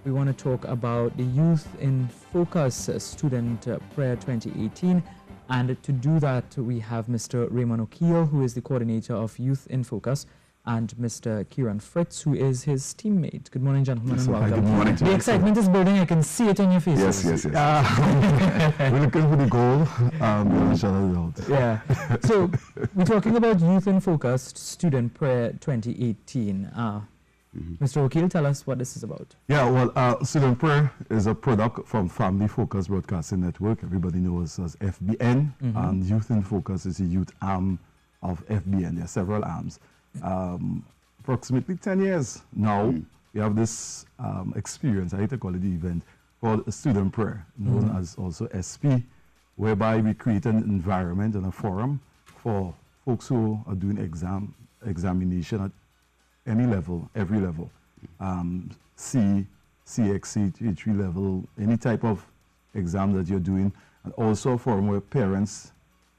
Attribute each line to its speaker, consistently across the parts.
Speaker 1: We want to talk about the Youth in Focus Student Prayer 2018. And to do that, we have Mr. Raymond O'Keel, who is the coordinator of Youth in Focus, and Mr. Kieran Fritz, who is his teammate. Good morning, gentlemen, and welcome.
Speaker 2: Good morning.
Speaker 1: The excitement is building. I can see it on your faces.
Speaker 2: Yes. We're looking for the goal.
Speaker 1: Yeah. So we're talking about Youth in Focus Student Prayer 2018. Mr. O'Keel, tell us what this is about.
Speaker 2: Yeah, well, Student Prayer is a product from Family Focus Broadcasting Network. Everybody knows as FBN. And Youth in Focus is a youth arm of FBN. There are several arms. Approximately 10 years now, we have this experience, I hate to call it the event, called Student Prayer, known as also SP, whereby we create an environment and a forum for folks who are doing examination at any level, every level, C, CXC, T3 level, any type of exam that you're doing, and also a forum where parents,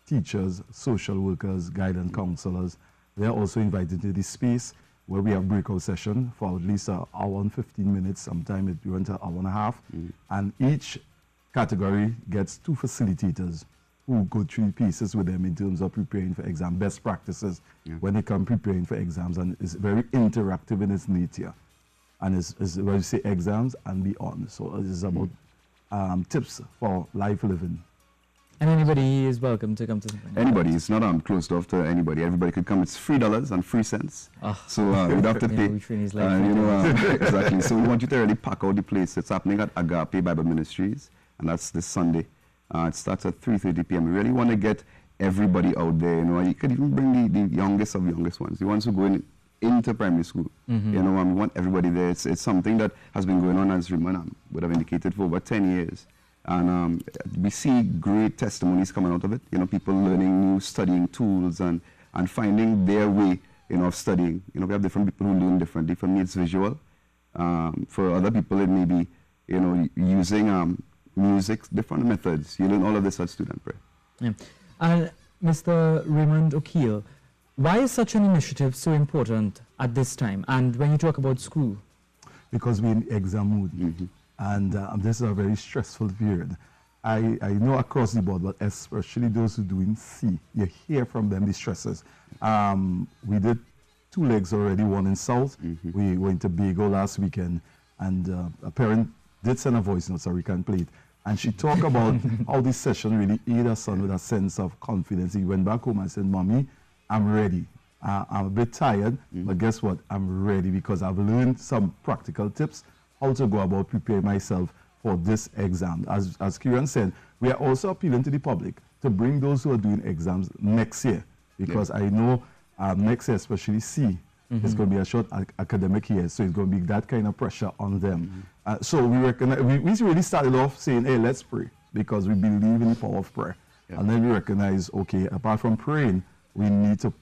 Speaker 2: teachers, social workers, guidance counselors, they are also invited to this space where we have breakout session for at least an hour and 15 minutes, sometimes it runs an hour and a half, and each category gets 2 facilitators who go through pieces with them in terms of preparing for exam, best practices when they come preparing for exams, and it's very interactive in its nature. And it's when you say exams and beyond. So it's about tips for life living.
Speaker 1: And anybody is welcome to come to something.
Speaker 3: Anybody. It's not closed off to anybody. Everybody could come. It's $3 and 3 cents. So you don't have to pay. Exactly. So we want you to really pack out the place. It's happening at Agape Bible Ministries, and that's this Sunday. It starts at 3:30 p.m. We really want to get everybody out there. You know, you could even bring the youngest of youngest ones, the ones who go into primary school. You know, we want everybody there. It's something that has been going on, as Raymond would have indicated, for over 10 years. And we see great testimonies coming out of it. You know, people learning new studying tools and finding their way, you know, of studying. You know, we have different people who learn differently. For me, it's visual. For other people, it may be, you know, using music, different methods. You learn all of this at Student Prayer.
Speaker 1: Yeah. And Mr. Raymond O'Keel, why is such an initiative so important at this time? And when you talk about school?
Speaker 2: Because we're in exam mood. And this is a very stressful period. I know across the board, but especially those who are doing C, you hear from them the stresses. We did 2 legs already, one in South. We went to Bago last weekend, and a parent did send a voice note, so we can play it. And she talked about how this session really aided her son with a sense of confidence. He went back home and said, "Mommy, I'm ready. I'm a bit tired, but guess what? I'm ready because I've learned some practical tips how to go about preparing myself for this exam." As Kieran said, we are also appealing to the public to bring those who are doing exams next year, because I know next year, especially C, it's going to be a short academic year, so it's going to be that kind of pressure on them. So we recognize, we really started off saying, hey, let's pray, because we believe in the power of prayer. And then we recognize, okay, apart from praying, we need to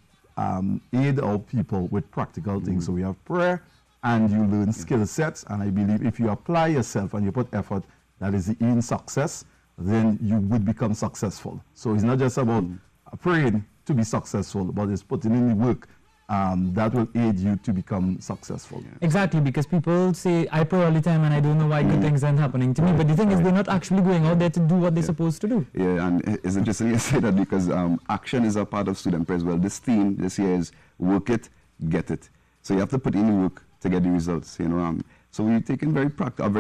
Speaker 2: aid our people with practical things. So we have prayer, and you learn skill sets, and I believe if you apply yourself and you put effort, that is the in success, then you would become successful. So it's not just about praying to be successful, but it's putting in the work that will aid you to become successful.
Speaker 1: Exactly, because people say, I pray all the time and I don't know why good things aren't happening to me. But the thing is, they're not actually going out there to do what they're supposed to do.
Speaker 3: Yeah, and it's interesting you say that, because action is a part of Student Prayer as well. This theme this year is work it, get it. So you have to put in the work to get the results, you know. So we're taking a very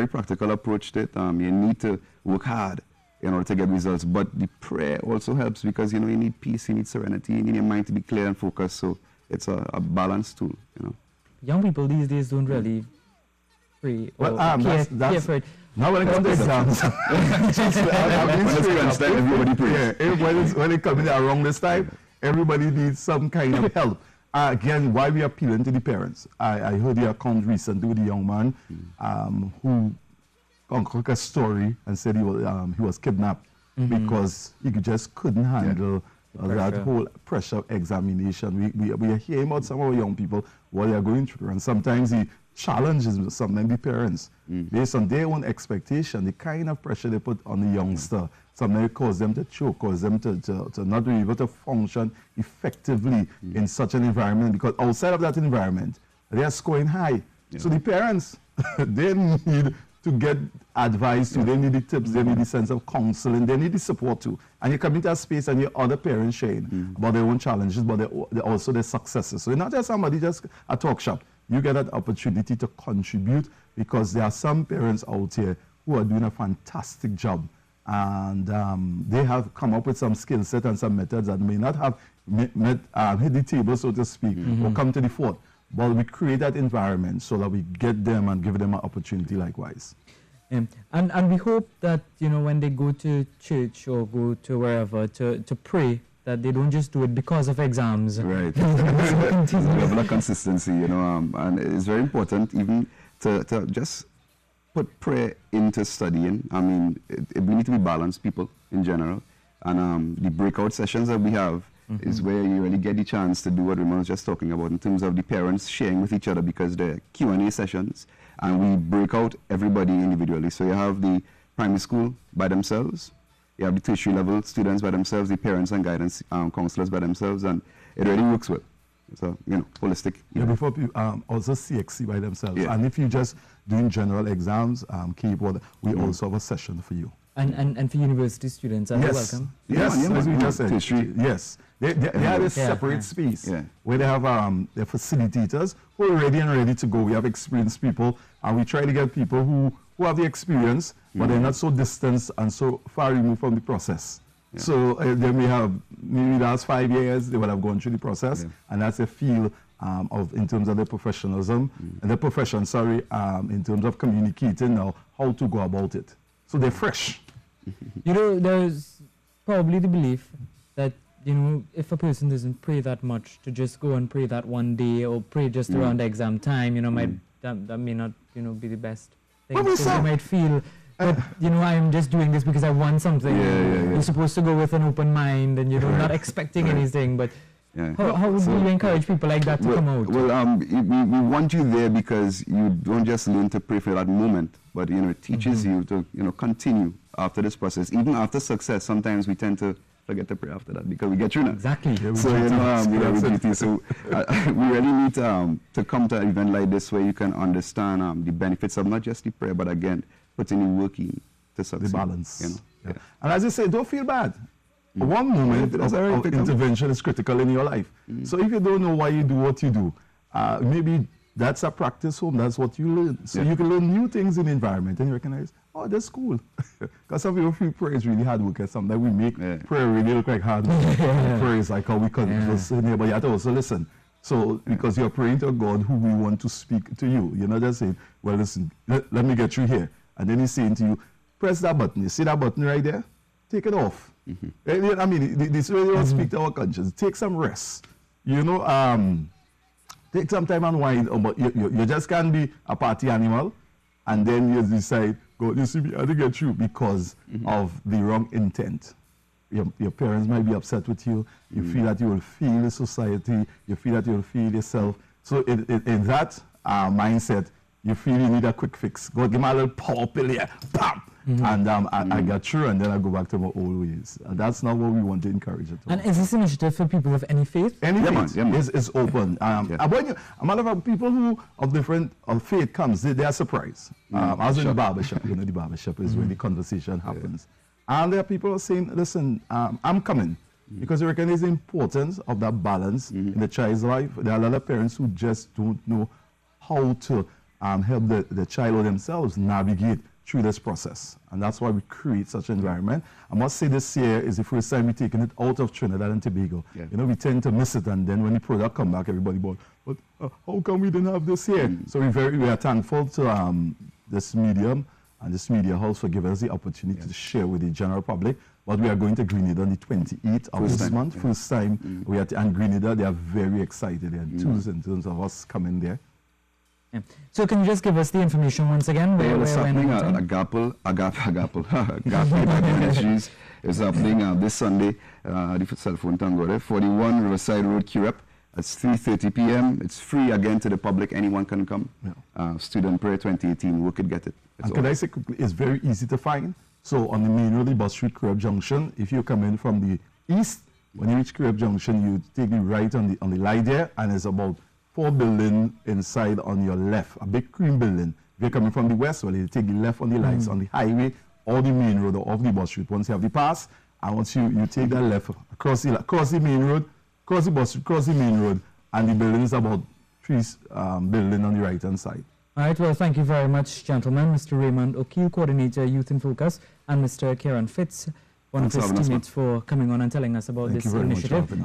Speaker 3: practical approach to it. You need to work hard in order to get results, but the prayer also helps, because, you know, you need peace, you need serenity, you need your mind to be clear and focused. So it's a balanced tool, you know.
Speaker 1: Young people these days don't really pray or
Speaker 2: care
Speaker 1: for it.
Speaker 2: Now when it comes to exams,
Speaker 3: everybody prays.
Speaker 2: When it comes around this time, everybody needs some kind of help. Again, why we are appealing to the parents. I heard the account recently with a young man who concocted a story and said he was kidnapped because he just couldn't handle that whole pressure of examination. We are hearing about some of our young people, what they are going through, and sometimes the challenges with sometimes the parents, based on their own expectation, the kind of pressure they put on the youngster, sometimes it causes them to choke, causes them to not be able to function effectively in such an environment, because outside of that environment, they are scoring high. So the parents, they need to get advice too. They need the tips, they need the sense of counseling, they need the support too. And you come into a space and you other parents sharing about their own challenges, but they're also their successes. So you're not just somebody, just a talk shop. You get that opportunity to contribute, because there are some parents out here who are doing a fantastic job. And they have come up with some skill set and some methods that may not have hit the table, so to speak, or come to the fore. But we create that environment so that we get them and give them an opportunity likewise.
Speaker 1: And we hope that, you know, when they go to church or go to wherever to pray, that they don't just do it because of exams.
Speaker 3: Right. There's a level of consistency, you know, and it's very important even to just put prayer into studying. I mean, we need to be balanced people in general. And the breakout sessions that we have is where you really get the chance to do what Raymond was just talking about in terms of the parents sharing with each other, because they're Q&A sessions and we break out everybody individually. So you have the primary school by themselves, you have the tertiary level students by themselves, the parents and guidance counselors by themselves, and it really works well. So, you know, holistic.
Speaker 2: Yeah, before people, also CXC by themselves.
Speaker 3: Yeah.
Speaker 2: And if you're just doing general exams, keyboard, we also have a session for you.
Speaker 1: And for university students, are they welcome?
Speaker 2: Yes, as we just said.
Speaker 3: Tertiary.
Speaker 2: Yes. They have a separate space where they have their facilitators who are ready to go. We have experienced people, and we try to get people who have the experience, but they're not so distant and so far removed from the process. Yeah. So then we have, maybe the last 5 years, they would have gone through the process, and that's a feel in terms of their professionalism, and their profession, in terms of communicating now, how to go about it. So they're fresh.
Speaker 1: You know, there's probably the belief that, you know, if a person doesn't pray that much, to just go and pray that one day or pray just around exam time, you know, that may not, you know, be the best thing. So they might feel that, you know, I'm just doing this because I want something. You're supposed to go with an open mind and, you know, not expecting anything. But how would you encourage people like that to come out?
Speaker 3: Well, we want you there because you don't just learn to pray for that moment, but, you know, it teaches you to, you know, continue after this process. Even after success, sometimes we tend to forget to pray after that because we get through that.
Speaker 1: Exactly.
Speaker 3: Yeah, so, you know, so we really need to come to an event like this where you can understand the benefits of not just the prayer, but again, putting in work in to succeed.
Speaker 2: The balance.
Speaker 3: You know?
Speaker 2: Yeah. And as I say, don't feel bad. One moment of intervention is critical in your life. So if you don't know why you do what you do, maybe that's a practice home, that's what you learn. So you can learn new things in the environment and you recognize, oh, that's cool. Because some people feel prayer is really hard work, and sometimes we make prayer really look like hard work. Prayer is like how we converse in here, but you have to also listen. So, because you're praying to God who we want to speak to you. You're not just saying, well, listen, let me get you here. And then he's saying to you, press that button. You see that button right there? Take it off. I mean, this way you don't speak to our conscience. Take some rest. You know, take some time and wind. But you just can't be a party animal. And then you decide, God, you see me, I have to get you because of the wrong intent. Your parents might be upset with you. You feel that you will feel the society. You feel that you will feel yourself. So in that mindset, you feel you need a quick fix. God, give me a little power pill here. Bam! And I get through, and then I go back to my old ways. And that's not what we want to encourage at all.
Speaker 1: And is this initiative for people of any faith?
Speaker 2: Any faith. It's open. A matter of people who of different faith comes, they are surprised. I was in the barbershop. You know, the barbershop is where the conversation happens. And there are people who are saying, listen, I'm coming. Because they recognize the importance of that balance in the child's life. There are a lot of parents who just don't know how to help the child or themselves navigate through this process. And that's why we create such an environment. I must say this year is the first time we've taken it out of Trinidad and Tobago. You know, we tend to miss it, and then when the product come back, everybody bought, but how come we didn't have this here? So we are thankful to this medium and this media house for giving us the opportunity to share with the general public. But we are going to Grenada on the 28th of this month. First time we are and Grenada, they are very excited. They are enthused in terms of us coming there.
Speaker 1: So can you just give us the information once again?
Speaker 3: It's happening at Agape Ministries. It's happening this Sunday, the cell phone tango, 41 Riverside Road, Kirep. It's 3:30 p.m. It's free again to the public. Anyone can come. Student Prayer 2018. We could get it.
Speaker 2: And could I say quickly, it's very easy to find. So on the main road, the Bus Street Kirep Junction, if you come in from the east, when you reach Kirep Junction, you take the right on the light there, and it's about 4 buildings inside on your left, a big cream building, you're coming from the west, well, you take the left on the lights on the highway or the main road or off the bus route. Once you have the pass, and once you take that left across the main road, cross the bus, cross the main road, and the building is about 3 buildings on the right-hand side.
Speaker 1: All right, well, thank you very much, gentlemen. Mr. Raymond O'Keel, Coordinator, Youth in Focus, and Mr. Kieran Fitz, one of his teammates, for coming on and telling us about this initiative.